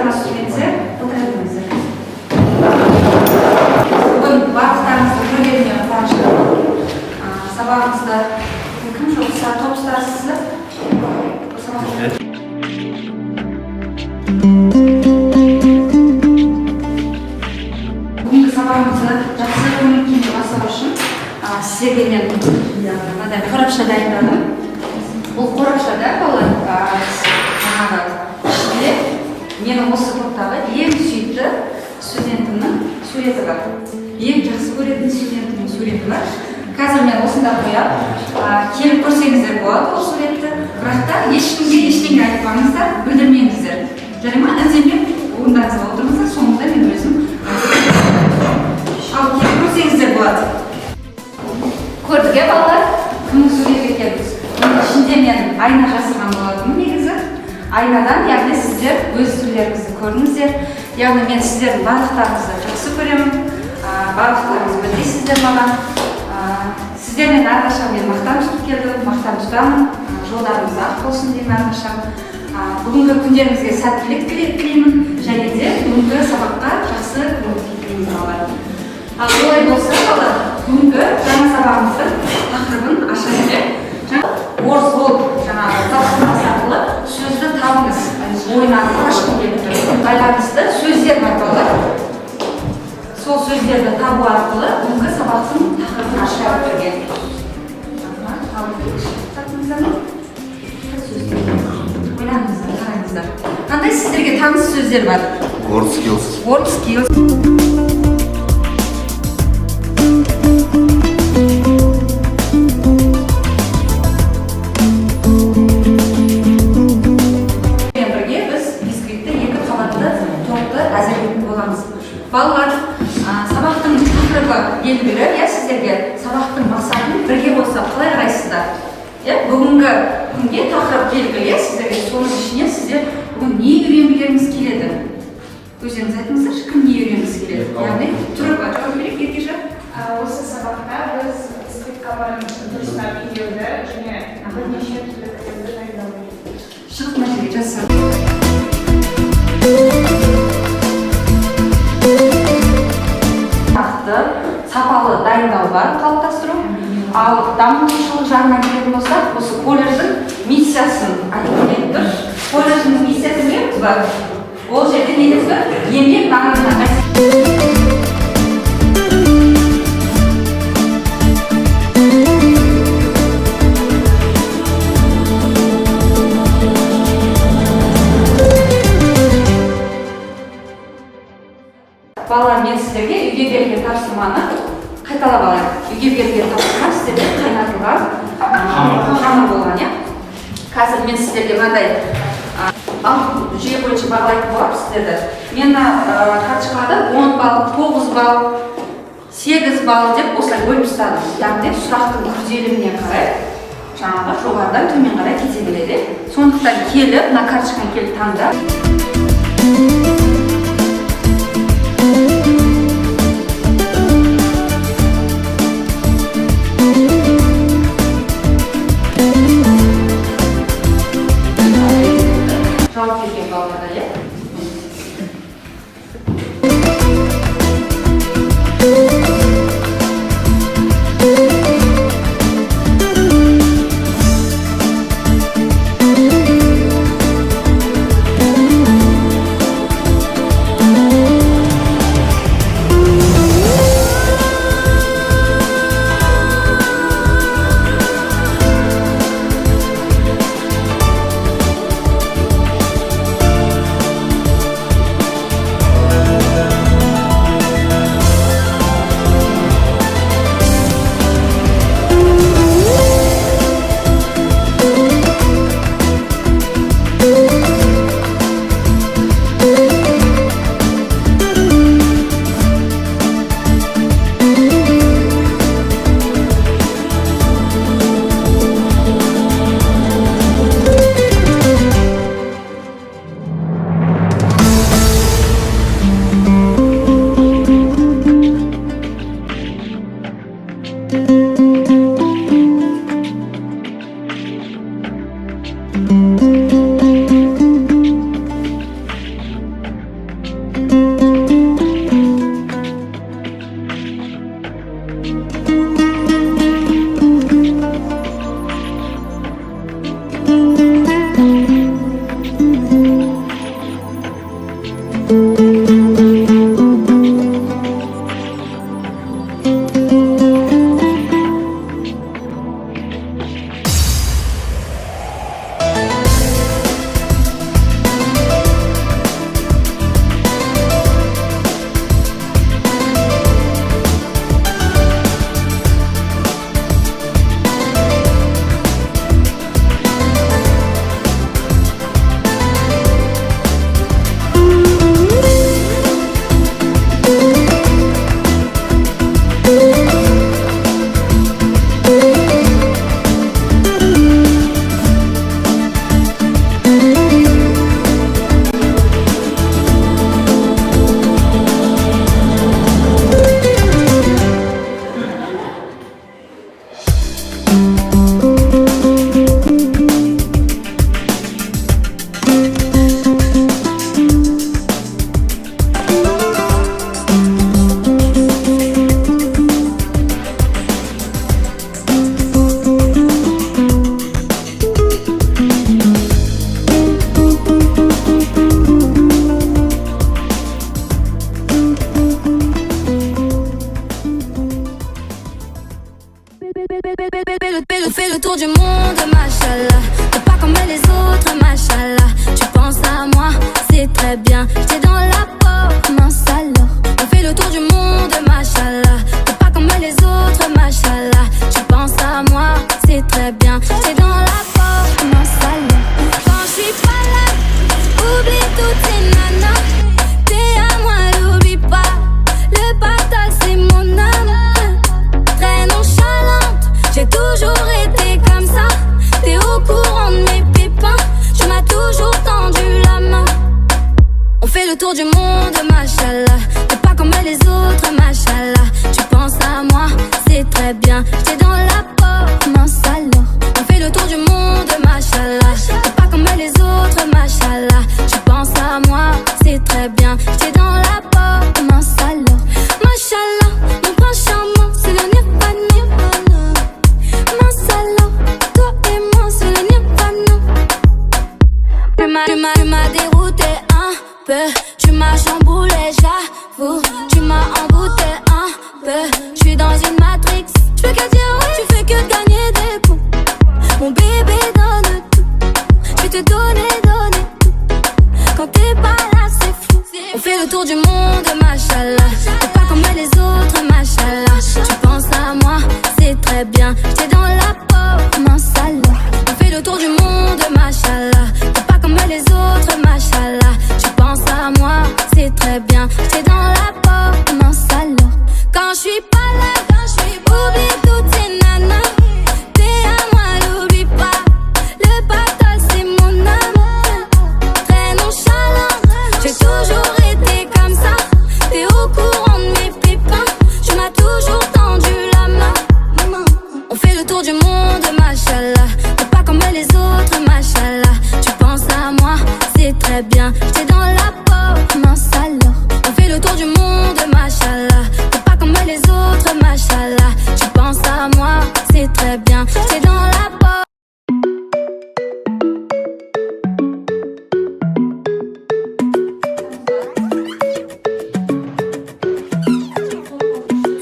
сұрақтарыңыз келсе отыра беріңіздер. Бүгін барлықтарыңызды көргеніме қуаныштымын. Сабағымызда кім жоқса топ ұстарсыздар. Бүгінгі сабағымызды жақсы көңіл-күймен бастау үшін сіздерге мен мынадай қорапша дайындадым. Бұл қорапшада балалар жаңағы ішінде менің осы топтағы ең сүйікті студентімнің суреті бар. Ең жақсы көретін студентімнің суреті бар. Қазір мен осында қоям. Келіп көрсеңіздер болады ол суретті. Бірақ та ешкімге ештеңе айтпаңыздар, білдірмеңіздер. Жарай ма? Үндемей орындарыңызға отырыңыздар, соңында мен өзім ал келіп көрсеңіздер болады. Көрдік балалар, кімнің суреті екенбіз. Ішінде мен айна жасырған болатынмын негізі. Айнадан, яғни сіздер өз түрлеріңізді көрдіңіздер. Яғни мен сіздердің барлықтарыңызды жақсы көремін. Барлықтарыңыз білдейсіздер маған. Сіздермен әрқашан мен мақтан тұтып келдім, мақтан тұтамын. Жолдарыңыз ақ болсын деймін әрқашан. Бүгінгі күндеріңізге сәттілік тілеймін. Және де бүгінгі сабаққа жақсы көңіл-күй тілеймін балалар. Ал олай болса, балалар, бүгінгі жаңа сабағымыздың тақырыбын ашайын. Орыс болып жаңағы талқылас арқылы сөзді табыңыз. Ойынан ашқым келіп тұр. Байланысты сөздер бар балалар. Сол сөздерді табу арқылы бүгінгі сабақтың тақырыбын ашып берген. Ойланыңыздар, қараңыздар. Қандай сіздерге таныс сөздер бар? Word skills. Word skills. Балалар, сабақтың тақырыбы белгілі, сіздерге сабақтың мақсатын бірге болса қалай қарайсыздар? Бүгінгі күнге тақырып белгілі, сіздерге соның ішіне сіздер бүгін не үйренгілеріңіз келеді? Өздеріңіз айтыңыздаршы, кім не үйренгіңіз келеді? Яғни түрі бар, жауап берейік, Еркежан. Осы сабақта біз скрипкаларын дұрыстап үйренуді және бірнеше түрлі кітапты дайындауды. Шығып мына жерге жазсам. Сапалы дайындауға қалыптастыру. Ал дамытушылық жағынан келетін болсақ, осы колледждің миссиясын айтып кетіп тұр. Колледждің миссиясы білеміз ба? Ол жерде негізгі еңбек нарығына балалар, мен сіздерге үйге берген тапсырманы қайталап алайын. Үйге берген тапсырма сіздерге қайнатылған қамыр болған, Қазір мен сіздерге мынандай жүйе бойынша бағалайтын боламын сіздерді. Мен карточкада 10 балл, 9 балл, 8 балл деп осылай бөліп тастадым. Яғни сұрақтың күрделілігіне қарай жаңағы жоғарыдан төмен қарай кете береді. Сондықтан келіп, мына карточканы келіп таңдап жауап берген балаларда, c'est très bien. J'étais dans la peau, mince alors. On fait le tour du monde, machallah. T'es pas comme les autres, machallah. Tu penses à moi, c'est très bien. J'étais dans la peau, mince alors. Quand je suis pas là, oublie toutes ces nanas. T'es à moi, l'oublie pas. Le partage c'est mon âme. Très nonchalante, j'ai toujours été comme ça. T'es au courant de mes pépins. Tu m'as toujours tendu la main. On fait le tour du monde, machallah. T'es pas comme les autres, machallah. Tu penses à moi, c'est très bien. J'étais dans la peau, mince alors. On fait le tour du monde, machallah. T'es pas comme les autres, machallah. Tu penses à moi, c'est très bien. J'étais dans la peau, mince alors. Machallah, mon prince charmant, c'est le nirvana. Mince alors, toi et moi, c'est le nirvana. Tu m'as dérouté un peu, tu m'as chamboulé, j'avoue. Tu m'as embouté un peu, je suis dans une matrix. Je fais que dire oui, tu fais que de gagner des coups. Mon bébé donne tout, je vais te donner tout. Quand t'es pas là, c'est fou. On fait le tour du monde, machallah. T'es pas comme les autres, machallah. Tu penses à moi, c'est très bien. J'étais dans la peau, mince alors. On fait le tour du monde, machallah. T'es pas comme les autres, machallah. Tu penses à moi, c'est très bien. J'étais dans la peau, mince alors. Quand je suis pas là, oublie toutes ces nanas. T'es à moi, l'oublie pas. Le partage c'est mon âme. Très nonchalant, j'ai toujours été comme ça. T'es au courant de mes pépins. Tu m'as toujours tendu la main. On fait le tour du monde, machallah. T'es pas comme les autres, machallah. Tu penses à moi, c'est très bien. J'étais dans la peau, mince alors. On fait le tour du monde, machallah. T'es pas comme les autres, machallah. Tu penses à moi, c'est très bien. J'étais dans la peau.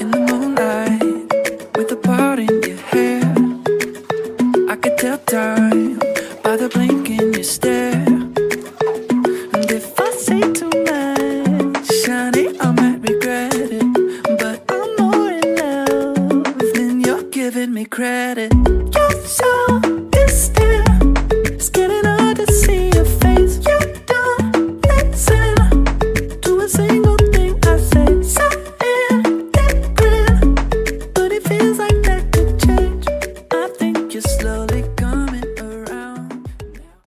In the moonlight, with a part in your hair, I could tell time by the blink in your stare.